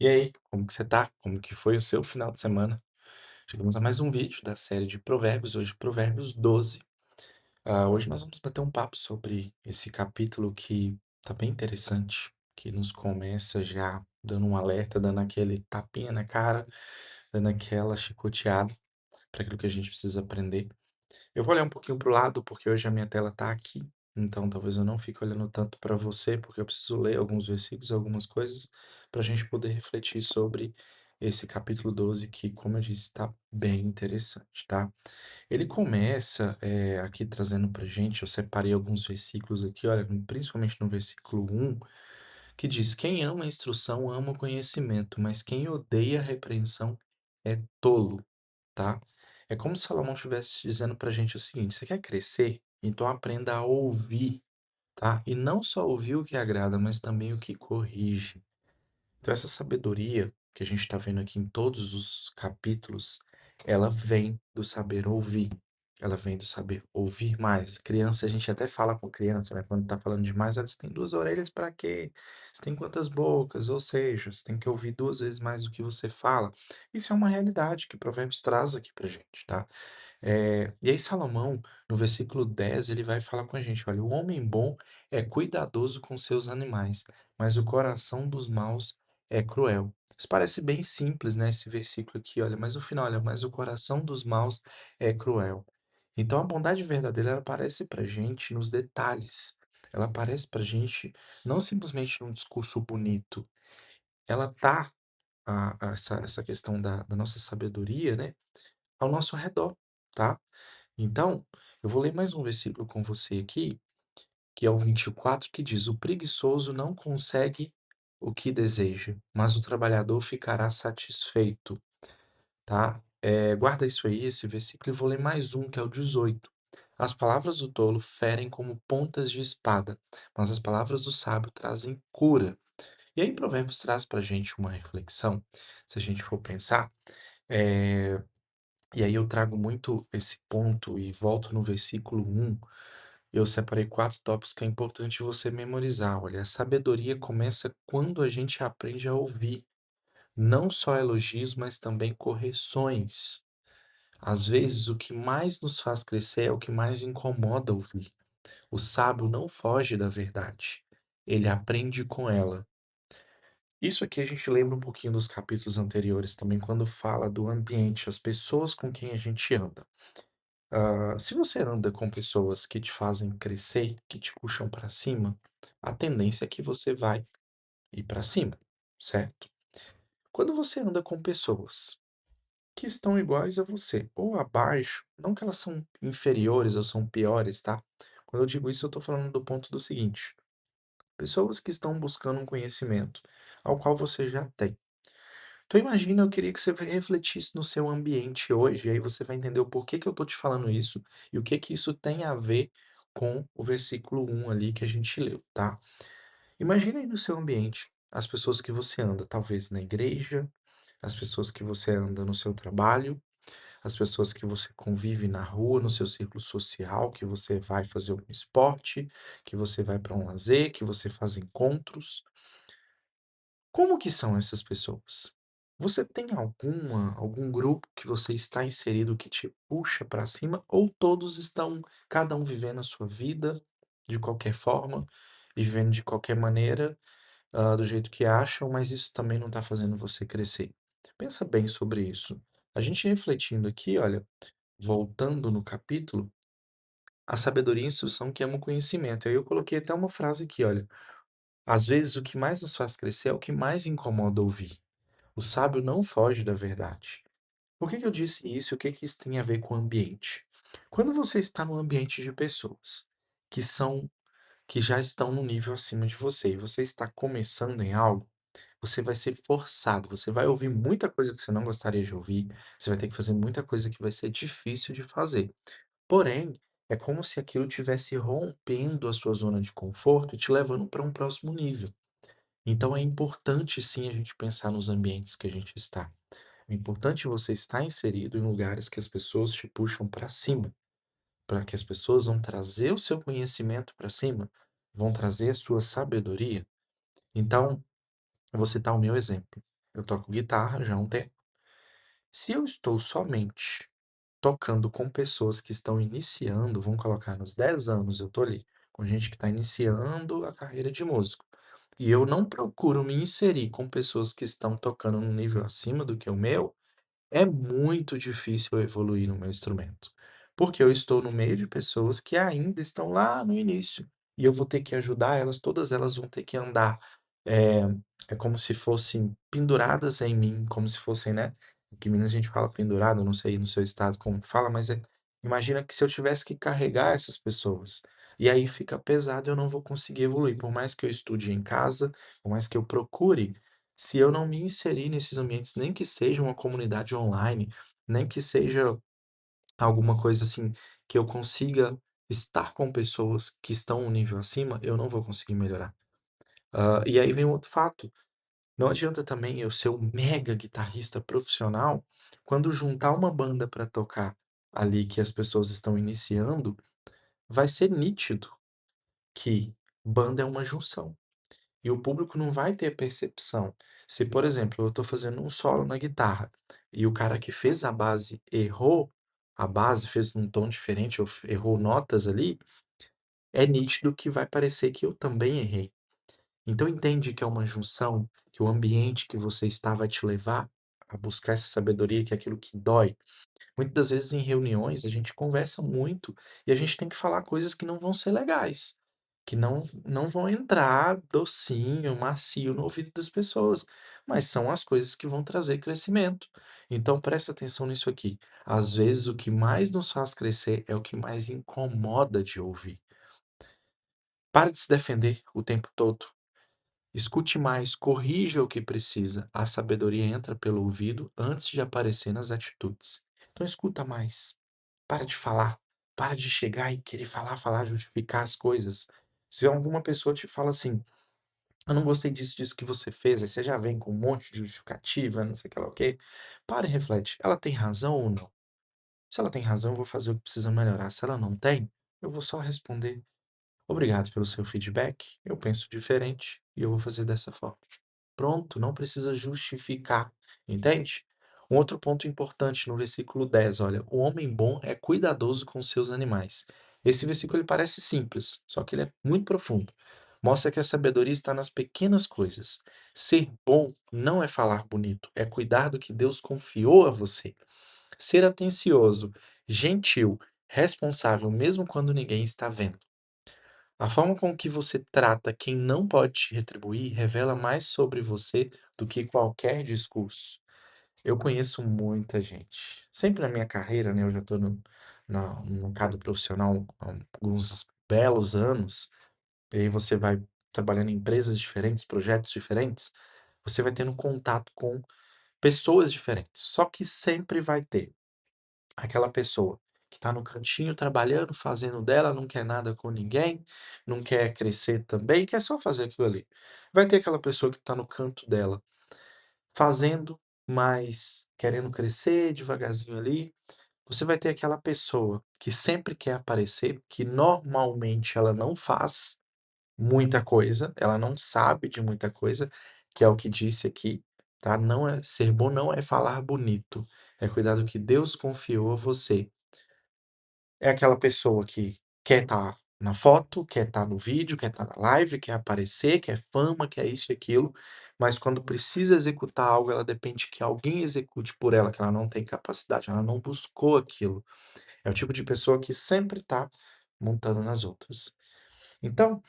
E aí, como que você tá? Como que foi o seu final de semana? Chegamos a mais um vídeo da série de Provérbios, hoje Provérbios 12. Hoje nós vamos bater um papo sobre esse capítulo que tá bem interessante, que nos começa já dando um alerta, dando aquele tapinha na cara, dando aquela chicoteada para aquilo que a gente precisa aprender. Eu vou olhar um pouquinho para o lado, porque hoje a minha tela está aqui, então talvez eu não fique olhando tanto para você, porque eu preciso ler alguns versículos, algumas coisas, para a gente poder refletir sobre esse capítulo 12, que, como eu disse, está bem interessante, tá? Ele começa aqui trazendo para gente, eu separei alguns versículos aqui, olha, principalmente no versículo 1, que diz: Quem ama a instrução ama o conhecimento, mas quem odeia a repreensão é tolo, tá? É como se Salomão estivesse dizendo pra gente o seguinte: você quer crescer? Então aprenda a ouvir, tá? E não só ouvir o que agrada, mas também o que corrige. Então, essa sabedoria que a gente está vendo aqui em todos os capítulos, ela vem do saber ouvir. Ela vem do saber ouvir mais. Criança, a gente até fala com criança, né? Quando tá falando demais, olha, você tem duas orelhas para quê? Você tem quantas bocas? Ou seja, você tem que ouvir duas vezes mais do que você fala. Isso é uma realidade que Provérbios traz aqui pra gente, tá? E aí Salomão, no versículo 10, ele vai falar com a gente, olha, o homem bom é cuidadoso com seus animais, mas o coração dos maus é cruel. Isso parece bem simples, né, esse versículo aqui, olha, mas no final, olha, mas o coração dos maus é cruel. Então a bondade verdadeira, ela aparece pra gente nos detalhes. Ela aparece pra gente não simplesmente num discurso bonito. Ela tá, essa questão da nossa sabedoria, né, ao nosso redor, tá? Então, eu vou ler mais um versículo com você aqui, que é o 24, que diz: O preguiçoso não consegue o que deseja, mas o trabalhador ficará satisfeito, tá? Guarda isso aí, esse versículo, e vou ler mais um, que é o 18. As palavras do tolo ferem como pontas de espada, mas as palavras do sábio trazem cura. E aí, Provérbios traz pra gente uma reflexão, se a gente for pensar, eh, e aí eu trago muito esse ponto e volto no versículo 1. Eu separei 4 tópicos que é importante você memorizar. Olha, a sabedoria começa quando a gente aprende a ouvir, não só elogios, mas também correções. Às vezes, o que mais nos faz crescer é o que mais incomoda ouvir. O sábio não foge da verdade, ele aprende com ela. Isso aqui a gente lembra um pouquinho dos capítulos anteriores também, quando fala do ambiente, as pessoas com quem a gente anda. Se você anda com pessoas que te fazem crescer, que te puxam para cima, a tendência é que você vai ir para cima, certo? Quando você anda com pessoas que estão iguais a você ou abaixo, não que elas são inferiores ou são piores, tá? Quando eu digo isso, eu estou falando do ponto do seguinte: pessoas que estão buscando um conhecimento ao qual você já tem. Então imagina, eu queria que você refletisse no seu ambiente hoje, e aí você vai entender o porquê que eu tô te falando isso e o que que isso tem a ver com o versículo 1 ali que a gente leu, tá? Imagina aí no seu ambiente as pessoas que você anda, talvez na igreja, as pessoas que você anda no seu trabalho, as pessoas que você convive na rua, no seu círculo social, que você vai fazer um esporte, que você vai para um lazer, que você faz encontros. Como que são essas pessoas? Você tem algum grupo que você está inserido que te puxa para cima ou todos estão cada um vivendo a sua vida de qualquer forma e vivendo de qualquer maneira, do jeito que acham, mas isso também não está fazendo você crescer? Pensa bem sobre isso. A gente refletindo aqui, olha, voltando no capítulo, a sabedoria e a instrução que ama o conhecimento. Aí eu coloquei até uma frase aqui, olha: às vezes o que mais nos faz crescer é o que mais incomoda ouvir. O sábio não foge da verdade. Por que que eu disse isso e o que que isso tem a ver com o ambiente? Quando você está num ambiente de pessoas que são que já estão no nível acima de você e você está começando em algo, você vai ser forçado, você vai ouvir muita coisa que você não gostaria de ouvir, você vai ter que fazer muita coisa que vai ser difícil de fazer. Porém, é como se aquilo tivesse rompendo a sua zona de conforto e te levando para um próximo nível. Então é importante sim a gente pensar nos ambientes que a gente está. É importante você estar inserido em lugares que as pessoas te puxam para cima, para que as pessoas vão trazer o seu conhecimento para cima, vão trazer a sua sabedoria. Então, eu vou citar o meu exemplo. eu toco guitarra já há um tempo. Se eu estou somente tocando com pessoas que estão iniciando, vamos colocar nos 10 anos, eu tô ali, com gente que está iniciando a carreira de músico, e eu não procuro me inserir com pessoas que estão tocando num nível acima do que o meu, é muito difícil eu evoluir no meu instrumento, porque eu estou no meio de pessoas que ainda estão lá no início e eu vou ter que ajudar elas, todas elas vão ter que andar, é, é como se fossem penduradas em mim, como se fossem, né? Aqui em Minas a gente fala pendurado, não sei no seu estado como fala, mas imagina que se eu tivesse que carregar essas pessoas, e aí fica pesado, eu não vou conseguir evoluir, por mais que eu estude em casa, por mais que eu procure, se eu não me inserir nesses ambientes, nem que seja uma comunidade online, nem que seja alguma coisa assim, que eu consiga estar com pessoas que estão um nível acima, eu não vou conseguir melhorar. E aí vem um outro fato, não adianta também eu ser um mega guitarrista profissional, quando juntar uma banda para tocar ali que as pessoas estão iniciando, vai ser nítido que banda é uma junção. E o público não vai ter percepção. Se, por exemplo, eu estou fazendo um solo na guitarra e o cara que fez a base errou a base, fez num tom diferente ou errou notas ali, é nítido que vai parecer que eu também errei. Então entende que é uma junção, que o ambiente que você está vai te levar a buscar essa sabedoria, que é aquilo que dói. Muitas das vezes em reuniões a gente conversa muito e a gente tem que falar coisas que não vão ser legais, que não vão entrar docinho, macio no ouvido das pessoas, mas são as coisas que vão trazer crescimento. Então presta atenção nisso aqui. Às vezes o que mais nos faz crescer é o que mais incomoda de ouvir. Para de se defender o tempo todo. Escute mais, corrija o que precisa. A sabedoria entra pelo ouvido antes de aparecer nas atitudes. Então escuta mais. Para de falar. Para de chegar e querer falar, falar, justificar as coisas. Se alguma pessoa te fala assim, eu não gostei disso que você fez, aí você já vem com um monte de justificativa, não sei o que lá o quê. Para e reflete. Ela tem razão ou não? Se ela tem razão, eu vou fazer o que precisa melhorar. Se ela não tem, eu vou só responder. Obrigado pelo seu feedback. Eu penso diferente e eu vou fazer dessa forma. Pronto, não precisa justificar, entende? Um outro ponto importante no versículo 10, olha, o homem bom é cuidadoso com seus animais. Esse versículo ele parece simples, só que ele é muito profundo. Mostra que a sabedoria está nas pequenas coisas. Ser bom não é falar bonito, é cuidar do que Deus confiou a você. Ser atencioso, gentil, responsável, mesmo quando ninguém está vendo. A forma com que você trata quem não pode te retribuir revela mais sobre você do que qualquer discurso. Eu conheço muita gente. Sempre na minha carreira, né, eu já estou no mercado profissional há alguns belos anos, e aí você vai trabalhando em empresas diferentes, projetos diferentes, você vai tendo contato com pessoas diferentes. Só que sempre vai ter aquela pessoa que está no cantinho trabalhando, fazendo dela, não quer nada com ninguém, não quer crescer também, quer só fazer aquilo ali. Vai ter aquela pessoa que está no canto dela, fazendo, mas querendo crescer devagarzinho ali. Você vai ter aquela pessoa que sempre quer aparecer, que normalmente ela não faz muita coisa, ela não sabe de muita coisa, que é o que disse aqui, tá? Não é ser bom não é falar bonito, é cuidar do que Deus confiou a você. É aquela pessoa que quer estar na foto, quer estar no vídeo, quer estar na live, quer aparecer, quer fama, quer isso e aquilo, mas quando precisa executar algo, ela depende que alguém execute por ela, que ela não tem capacidade, ela não buscou aquilo. É o tipo de pessoa que sempre está montando nas outras. Então,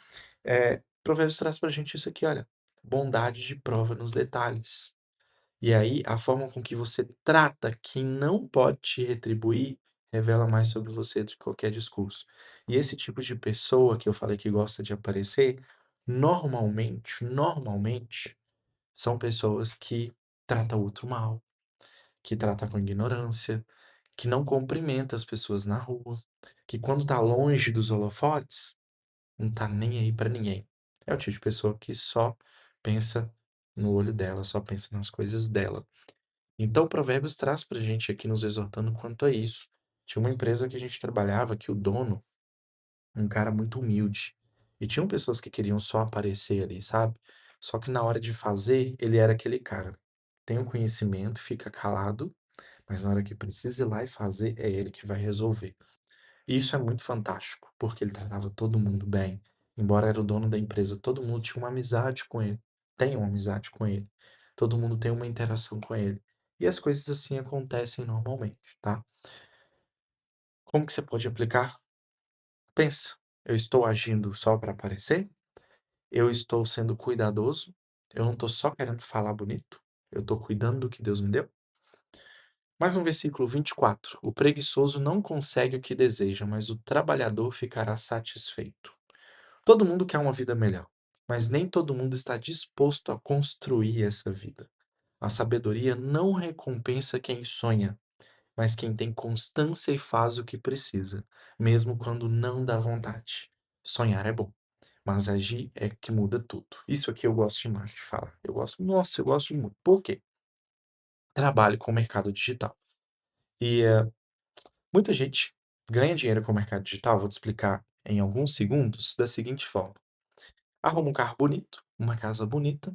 Provérbios traz pra gente isso aqui, olha, bondade de prova nos detalhes. E aí, a forma com que você trata quem não pode te retribuir revela mais sobre você do que qualquer discurso. E esse tipo de pessoa que eu falei que gosta de aparecer, normalmente, são pessoas que tratam o outro mal, que tratam com ignorância, que não cumprimenta as pessoas na rua, que quando tá longe dos holofotes, não tá nem aí pra ninguém. É o tipo de pessoa que só pensa no olho dela, só pensa nas coisas dela. Então, Provérbios traz para a gente aqui nos exortando quanto a isso. Tinha uma empresa que a gente trabalhava que o dono, um cara muito humilde, e tinham pessoas que queriam só aparecer ali, sabe? Só que na hora de fazer, ele era aquele cara. tem o conhecimento, fica calado, mas na hora que precisa ir lá e fazer, é ele que vai resolver. E isso é muito fantástico, porque ele tratava todo mundo bem. Embora era o dono da empresa, todo mundo tinha uma amizade com ele, tem uma amizade com ele. Todo mundo tem uma interação com ele. E as coisas assim acontecem normalmente, tá? Como que você pode aplicar? Pensa, eu estou agindo só para aparecer? Eu estou sendo cuidadoso? Eu não estou só querendo falar bonito? Eu estou cuidando do que Deus me deu? Mais um versículo 24. O preguiçoso não consegue o que deseja, mas o trabalhador ficará satisfeito. Todo mundo quer uma vida melhor, mas nem todo mundo está disposto a construir essa vida. A sabedoria não recompensa quem sonha, mas quem tem constância e faz o que precisa, mesmo quando não dá vontade. Sonhar é bom, mas agir é que muda tudo. Isso aqui eu gosto demais de falar. Eu gosto, nossa, eu gosto muito. Por quê? Trabalho com o mercado digital. E muita gente ganha dinheiro com o mercado digital, vou te explicar em alguns segundos, da seguinte forma: arruma um carro bonito, uma casa bonita,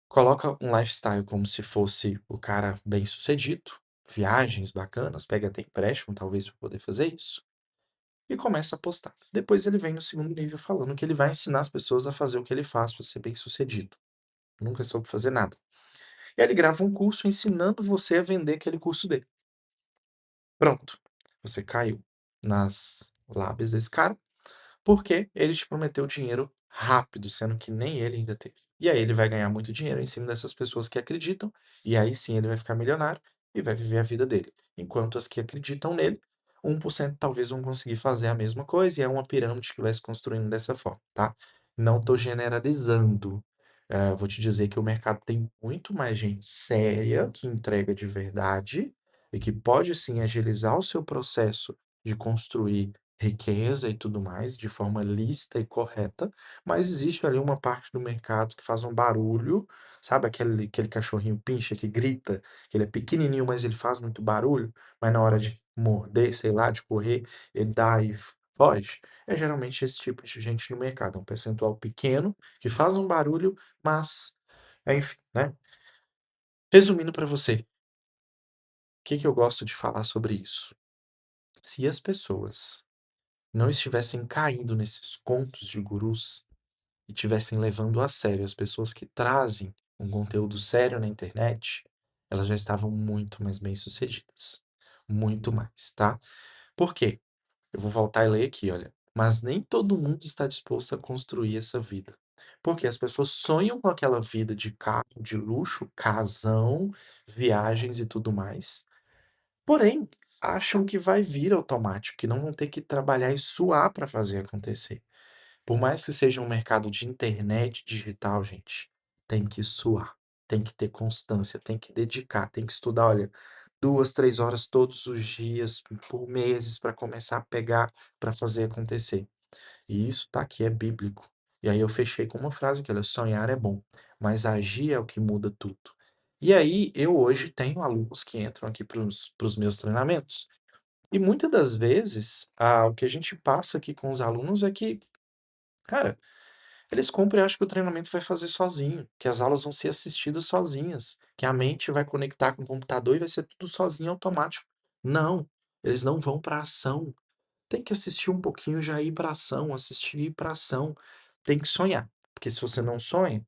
coloca um lifestyle como se fosse o cara bem-sucedido, viagens bacanas, pega até empréstimo talvez para poder fazer isso, e começa a postar. Depois ele vem no segundo nível falando que ele vai ensinar as pessoas a fazer o que ele faz para ser bem-sucedido. Nunca soube fazer nada. E aí ele grava um curso ensinando você a vender aquele curso dele. Pronto. Você caiu nas lábias desse cara, porque ele te prometeu dinheiro rápido, sendo que nem ele ainda teve. E aí ele vai ganhar muito dinheiro em cima dessas pessoas que acreditam, e aí sim ele vai ficar milionário e vai viver a vida dele. Enquanto as que acreditam nele, 1% talvez vão conseguir fazer a mesma coisa, e é uma pirâmide que vai se construindo dessa forma, tá? Não estou generalizando. Vou te dizer que o mercado tem muito mais gente séria que entrega de verdade e que pode sim agilizar o seu processo de construir riqueza e tudo mais, de forma lícita e correta, mas existe ali uma parte do mercado que faz um barulho, sabe aquele cachorrinho pincher que grita, que ele é pequenininho, mas ele faz muito barulho, mas na hora de morder, sei lá, de correr, ele dá e foge? É geralmente esse tipo de gente no mercado, é um percentual pequeno que faz um barulho, mas, enfim, né? Resumindo para você, o que que eu gosto de falar sobre isso? Se as pessoas não estivessem caindo nesses contos de gurus e tivessem levando a sério as pessoas que trazem um conteúdo sério na internet, elas já estavam muito mais bem-sucedidas. Muito mais, tá? Por quê? Eu vou voltar e ler aqui, olha. Mas nem todo mundo está disposto a construir essa vida. Porque as pessoas sonham com aquela vida de carro, de luxo, casão, viagens e tudo mais. Porém, acham que vai vir automático, que não vão ter que trabalhar e suar para fazer acontecer. Por mais que seja um mercado de internet digital, gente, tem que suar, tem que ter constância, tem que dedicar, tem que estudar, olha, 2, 3 horas todos os dias, por meses, para começar a pegar, para fazer acontecer. E isso tá aqui, é bíblico. E aí eu fechei com uma frase que olha, sonhar é bom, mas agir é o que muda tudo. E aí eu hoje tenho alunos que entram aqui para os meus treinamentos. E muitas das vezes, o que a gente passa aqui com os alunos é que, cara, eles compram e acham que o treinamento vai fazer sozinho, que as aulas vão ser assistidas sozinhas, que a mente vai conectar com o computador e vai ser tudo sozinho automático. Não, eles não vão para ação. Tem que assistir um pouquinho, já ir para ação, assistir e ir para ação. Tem que sonhar, porque se você não sonha,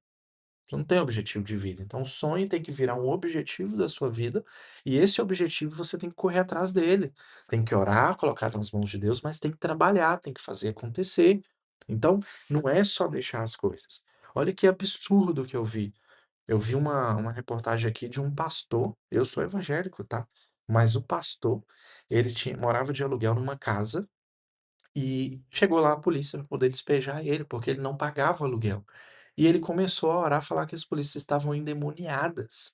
você não tem objetivo de vida. Então, o sonho tem que virar um objetivo da sua vida, e esse objetivo você tem que correr atrás dele. Tem que orar, colocar nas mãos de Deus, mas tem que trabalhar, tem que fazer acontecer. Então, não é só deixar as coisas. Olha que absurdo que eu vi. Eu vi uma reportagem aqui de um pastor. Eu sou evangélico, tá? Mas o pastor, ele morava de aluguel numa casa e chegou lá a polícia para poder despejar ele, porque ele não pagava o aluguel. E ele começou a orar, falar que as polícias estavam endemoniadas,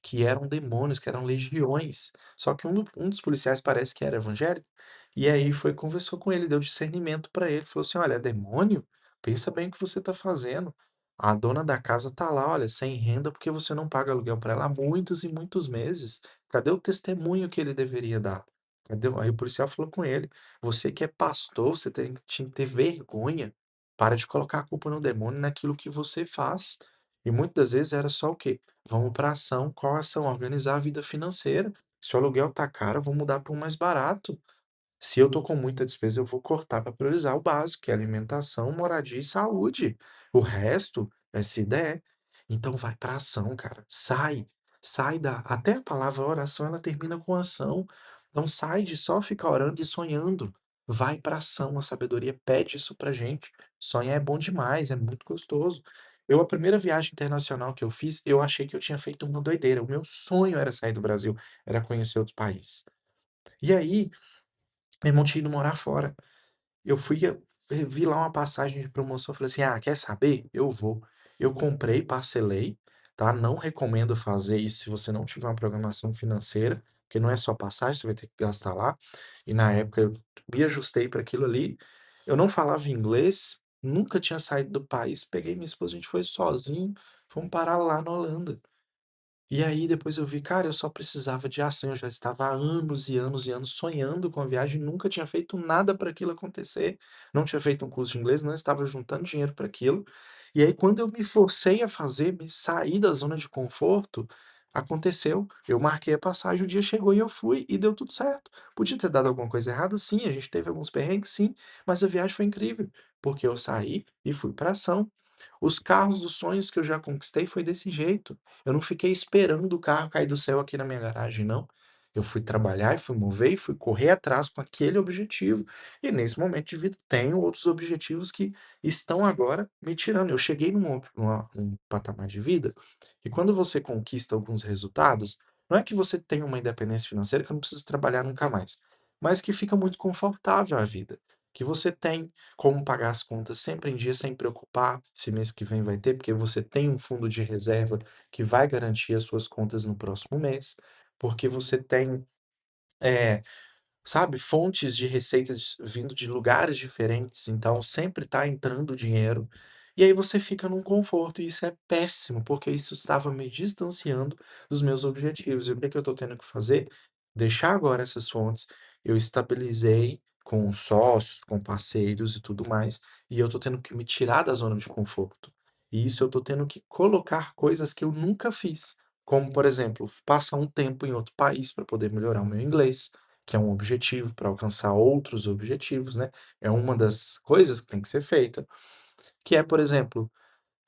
que eram demônios, que eram legiões. Só que um dos policiais parece que era evangélico, e aí foi conversou com ele, deu discernimento para ele, falou assim: "Olha, é demônio? Pensa bem o que você está fazendo. A dona da casa tá lá, olha, sem renda porque você não paga aluguel para ela há muitos e muitos meses. Cadê o testemunho que ele deveria dar? Cadê o" Aí o policial falou com ele: "Você que é pastor, você tinha que ter vergonha. Para de colocar a culpa no demônio naquilo que você faz. E muitas das vezes era só o quê? Vamos para ação. Qual ação? Organizar a vida financeira. Se o aluguel tá caro, eu vou mudar para um mais barato. Se eu tô com muita despesa, eu vou cortar para priorizar o básico, que é alimentação, moradia e saúde. O resto é se der. Então vai para ação, cara. Sai da. Até a palavra oração ela termina com ação. Então sai de só ficar orando e sonhando. Vai para ação. A sabedoria pede isso pra gente. Sonhar é bom demais, é muito gostoso. A primeira viagem internacional que eu fiz, eu achei que eu tinha feito uma doideira. O meu sonho era sair do Brasil, era conhecer outro país. E aí, meu irmão tinha ido morar fora. Eu fui, vi lá uma passagem de promoção, falei assim: "Ah, quer saber? Eu vou". Eu comprei, parcelei, tá? Não recomendo fazer isso se você não tiver uma programação financeira, porque não é só passagem, você vai ter que gastar lá. E na época eu me ajustei para aquilo ali. Eu não falava inglês, nunca tinha saído do país, peguei minha esposa, a gente foi sozinho, fomos parar lá na Holanda. E aí depois eu vi, cara, eu só precisava de ação, eu já estava há anos e anos e anos sonhando com a viagem, nunca tinha feito nada para aquilo acontecer, não tinha feito um curso de inglês, não estava juntando dinheiro para aquilo. E aí quando eu me forcei a fazer, me sair da zona de conforto, aconteceu. Eu marquei a passagem, o dia chegou e eu fui e deu tudo certo. Podia ter dado alguma coisa errada? Sim, a gente teve alguns perrengues, sim, mas a viagem foi incrível, porque eu saí e fui para ação. Os carros dos sonhos que eu já conquistei foi desse jeito. Eu não fiquei esperando o carro cair do céu aqui na minha garagem, não. Eu fui trabalhar e fui mover e fui correr atrás com aquele objetivo. E nesse momento de vida tenho outros objetivos que estão agora me tirando. Eu cheguei num patamar de vida que quando você conquista alguns resultados, não é que você tem uma independência financeira que eu não preciso trabalhar nunca mais, mas que fica muito confortável a vida. Que você tem como pagar as contas sempre em dia sem preocupar se mês que vem vai ter, porque você tem um fundo de reserva que vai garantir as suas contas no próximo mês, porque você tem, eh, sabe, fontes de receitas vindo de lugares diferentes, então sempre está entrando dinheiro. E aí você fica num conforto, e isso é péssimo, porque isso estava me distanciando dos meus objetivos. E o que é que eu estou tendo que fazer? Deixar agora essas fontes. Eu estabilizei com sócios, com parceiros e tudo mais, e eu estou tendo que me tirar da zona de conforto. E isso eu estou tendo que colocar coisas que eu nunca fiz, como, por exemplo, passar um tempo em outro país para poder melhorar o meu inglês, que é um objetivo para alcançar outros objetivos, né? É uma das coisas que tem que ser feita, que é, por exemplo,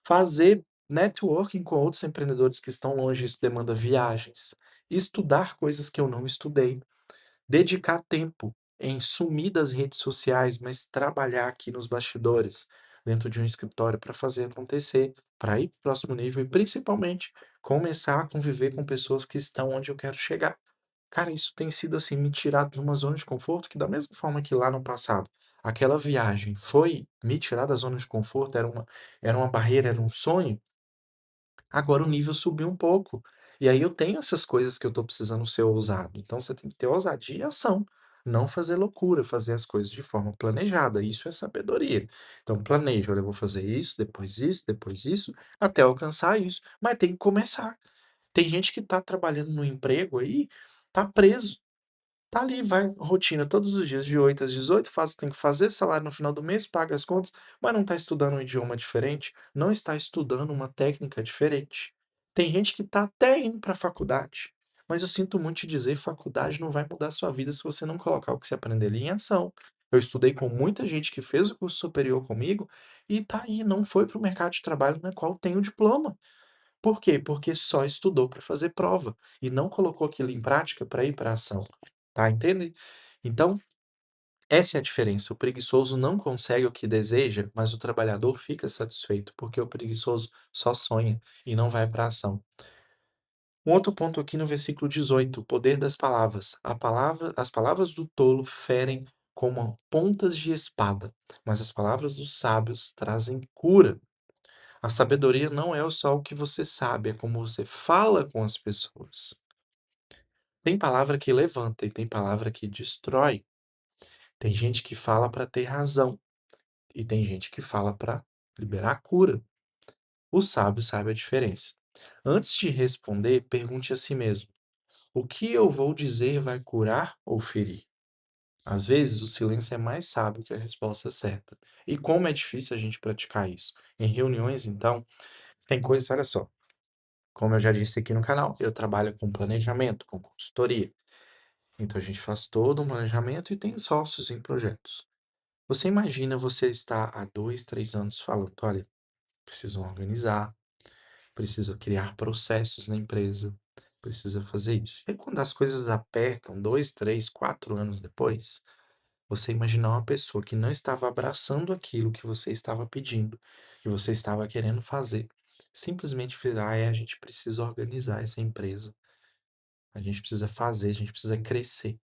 fazer networking com outros empreendedores que estão longe, isso demanda viagens, estudar coisas que eu não estudei, dedicar tempo em sumir das redes sociais, mas trabalhar aqui nos bastidores, dentro de um escritório para fazer acontecer, para ir para o próximo nível e principalmente começar a conviver com pessoas que estão onde eu quero chegar. Cara, isso tem sido, assim, me tirar de uma zona de conforto que da mesma forma que lá no passado, aquela viagem foi me tirar da zona de conforto, era uma barreira, era um sonho, agora o nível subiu um pouco. E aí eu tenho essas coisas que eu tô precisando ser ousado. Então você tem que ter ousadia e ação, não fazer loucura, fazer as coisas de forma planejada, isso é sabedoria. Então planeja: "Olha, eu vou fazer isso, depois isso, até alcançar isso", mas tem que começar. Tem gente que tá trabalhando no emprego aí, tá preso. Tá ali, vai, rotina todos os dias, de 8 às 18, faz o que tem que fazer, salário no final do mês, paga as contas, mas não está estudando um idioma diferente, não está estudando uma técnica diferente. Tem gente que está até indo para a faculdade, mas eu sinto muito te dizer, faculdade não vai mudar a sua vida se você não colocar o que você aprender ali em ação. Eu estudei com muita gente que fez o curso superior comigo e tá aí, não foi para o mercado de trabalho na qual tem o diploma. Por quê? Porque só estudou para fazer prova e não colocou aquilo em prática para ir para a ação, tá, entende? Então, essa é a diferença, o preguiçoso não consegue o que deseja, mas o trabalhador fica satisfeito, porque o preguiçoso só sonha e não vai para a ação. Um outro ponto aqui no versículo 18, o poder das palavras. As palavras do tolo ferem como pontas de espada, mas as palavras dos sábios trazem cura. A sabedoria não é só o que você sabe, é como você fala com as pessoas. Tem palavra que levanta e tem palavra que destrói. Tem gente que fala para ter razão e tem gente que fala para liberar cura. O sábio sabe a diferença. Antes de responder, pergunte a si mesmo: o que eu vou dizer vai curar ou ferir? Às vezes, o silêncio é mais sábio que a resposta certa. E como é difícil a gente praticar isso. Em reuniões, então, Tem coisas, olha só, como eu já disse aqui no canal, eu trabalho com planejamento, com consultoria. Então a gente faz todo um planejamento e tem sócios em projetos. Você imagina você estar há 2, 3 anos falando: "Olha, preciso organizar, precisa criar processos na empresa, precisa fazer isso". E aí quando as coisas apertam 2, 3, 4 anos depois, você imaginar uma pessoa que não estava abraçando aquilo que você estava pedindo, que você estava querendo fazer, simplesmente virar: "É, a gente precisa organizar essa empresa, a gente precisa fazer, a gente precisa crescer".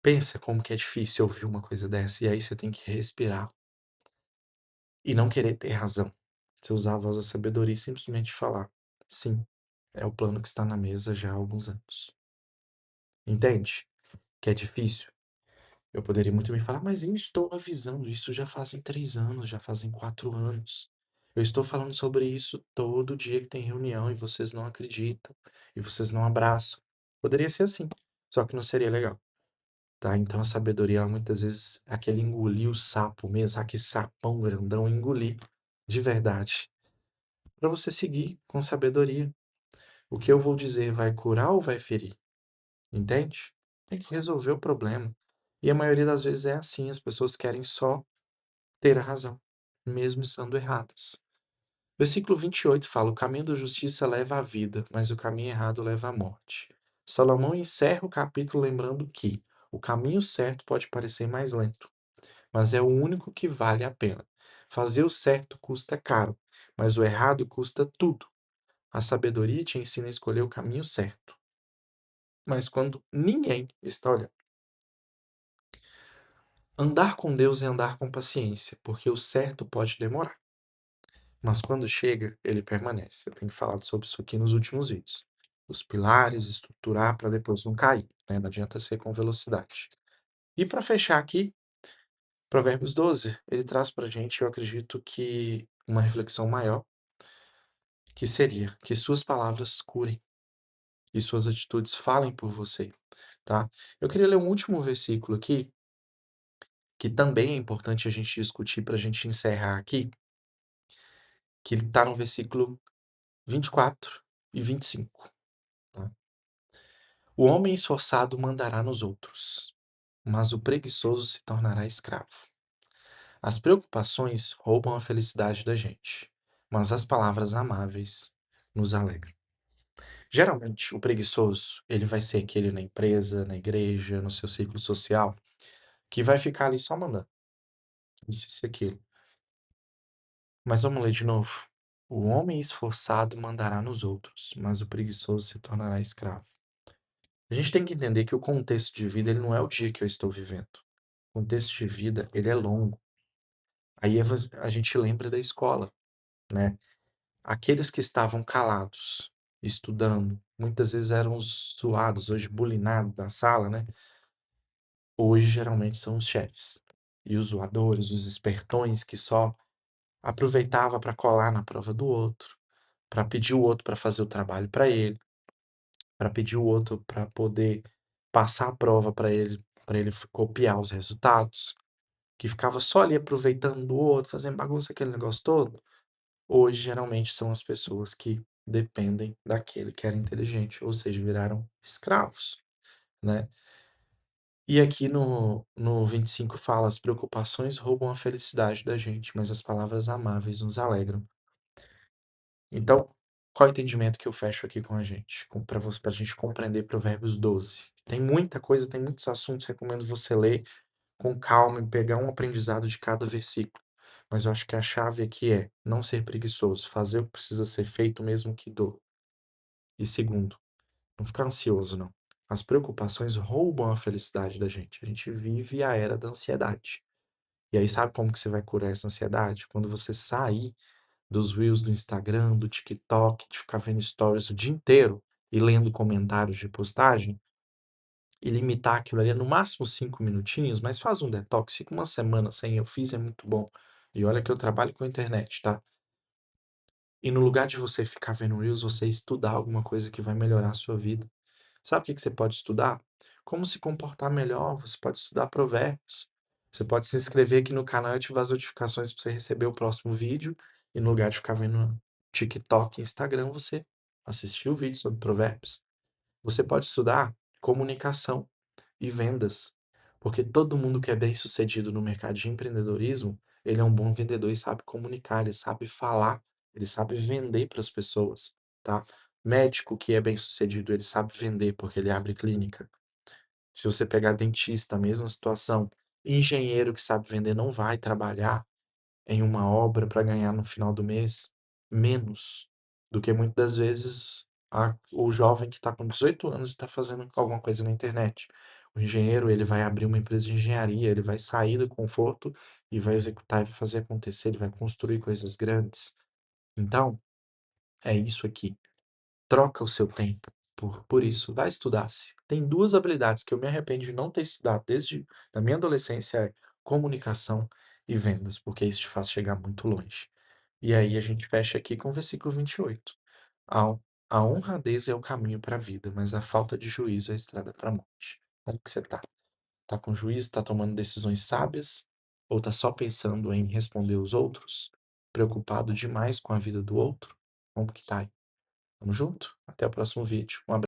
Pensa como que é difícil ouvir uma coisa dessa, e aí você tem que respirar e não querer ter razão. Você usar a voz da sabedoria e simplesmente falar: "Sim, é o plano que está na mesa já há alguns anos". Entende? Que é difícil. Eu poderia muito bem falar: "Mas eu estou avisando isso já fazem 3 anos, já fazem 4 anos. Eu estou falando sobre isso todo dia que tem reunião e vocês não acreditam, e vocês não abraçam". Poderia ser assim, só que não seria legal. Tá, então a sabedoria ela muitas vezes é aquele engolir o sapo mesmo, sabe aquele sapão grandão, engolir de verdade, para você seguir com sabedoria. O que eu vou dizer vai curar ou vai ferir? Entende? Tem que resolver o problema. E a maioria das vezes é assim, as pessoas querem só ter a razão, mesmo estando erradas. Versículo 28 fala: "O caminho da justiça leva à vida, mas o caminho errado leva à morte". Salomão encerra o capítulo lembrando que o caminho certo pode parecer mais lento, mas é o único que vale a pena. Fazer o certo custa caro, mas o errado custa tudo. A sabedoria te ensina a escolher o caminho certo, mas quando ninguém está olhando. Andar com Deus é andar com paciência, porque o certo pode demorar, mas quando chega, ele permanece. Eu tenho falado sobre isso aqui nos últimos vídeos. Os pilares, estruturar para depois não cair, né? Não adianta ser com velocidade. E para fechar aqui, Provérbios 12, ele traz para a gente, eu acredito que uma reflexão maior, que seria que suas palavras curem e suas atitudes falem por você, tá? Eu queria ler um último versículo aqui, que também é importante a gente discutir para a gente encerrar aqui, que ele está no versículo 24 e 25, tá? O homem esforçado mandará nos outros, mas o preguiçoso se tornará escravo. As preocupações roubam a felicidade da gente, mas as palavras amáveis nos alegram. Geralmente, o preguiçoso, ele vai ser aquele na empresa, na igreja, no seu ciclo social, que vai ficar ali só mandando isso e aquilo. Mas vamos ler de novo. O homem esforçado mandará nos outros, mas o preguiçoso se tornará escravo. A gente tem que entender que o contexto de vida, ele não é o dia que eu estou vivendo. O contexto de vida, ele é longo. Aí a gente lembra da escola, né? Aqueles que estavam calados, estudando, muitas vezes eram os zoados, hoje bulinados da sala, né? Hoje geralmente são os chefes. E os zoadores, os espertões que só aproveitava para colar na prova do outro, para pedir o outro para fazer o trabalho para ele, para pedir o outro para poder passar a prova para ele copiar os resultados, que ficava só ali aproveitando do outro, fazendo bagunça, aquele negócio todo. Hoje, geralmente, são as pessoas que dependem daquele que era inteligente, ou seja, viraram escravos, né? E aqui no 25 fala: "As preocupações roubam a felicidade da gente, mas as palavras amáveis nos alegram". Então, qual é o entendimento que eu fecho aqui com a gente? Para a gente compreender Provérbios 12. Tem muita coisa, tem muitos assuntos, recomendo você ler com calma e pegar um aprendizado de cada versículo. Mas eu acho que a chave aqui é não ser preguiçoso, fazer o que precisa ser feito mesmo que dor. E segundo, não ficar ansioso, não. As preocupações roubam a felicidade da gente. A gente vive a era da ansiedade. E aí sabe como que você vai curar essa ansiedade? Quando você sair dos reels do Instagram, do TikTok, de ficar vendo stories o dia inteiro e lendo comentários de postagem, e limitar aquilo ali, no máximo 5 minutinhos, mas faz um detox, fica uma semana sem, eu fiz, é muito bom. E olha que eu trabalho com a internet, tá? E no lugar de você ficar vendo reels, você estudar alguma coisa que vai melhorar a sua vida. Sabe o que que você pode estudar? Como se comportar melhor, você pode estudar provérbios. Você pode se inscrever aqui no canal e ativar as notificações para você receber o próximo vídeo e no lugar de ficar vendo TikTok e Instagram, você assistir o vídeo sobre provérbios. Você pode estudar comunicação e vendas, porque todo mundo que é bem-sucedido no mercado de empreendedorismo, ele é um bom vendedor e sabe comunicar, ele sabe falar, ele sabe vender para as pessoas, tá? Médico que é bem-sucedido, ele sabe vender porque ele abre clínica. Se você pegar dentista, a mesma situação. Engenheiro que sabe vender não vai trabalhar em uma obra para ganhar no final do mês menos do que muitas das vezes o jovem que está com 18 anos e está fazendo alguma coisa na internet. O engenheiro, ele vai abrir uma empresa de engenharia, ele vai sair do conforto e vai executar e vai fazer acontecer, ele vai construir coisas grandes. Então, é isso aqui. Troca o seu tempo por isso, vai estudar. Se tem duas habilidades que eu me arrependo de não ter estudado desde a minha adolescência, é comunicação e vendas, porque isso te faz chegar muito longe. E aí a gente fecha aqui com o versículo 28. A, a honradez é o caminho para a vida, mas a falta de juízo é a estrada para a morte. Como que você tá? Tá com juízo? Tá tomando decisões sábias? Ou tá só pensando em responder os outros? Preocupado demais com a vida do outro? Como que tá aí? Tamo junto? Até o próximo vídeo. Um abraço.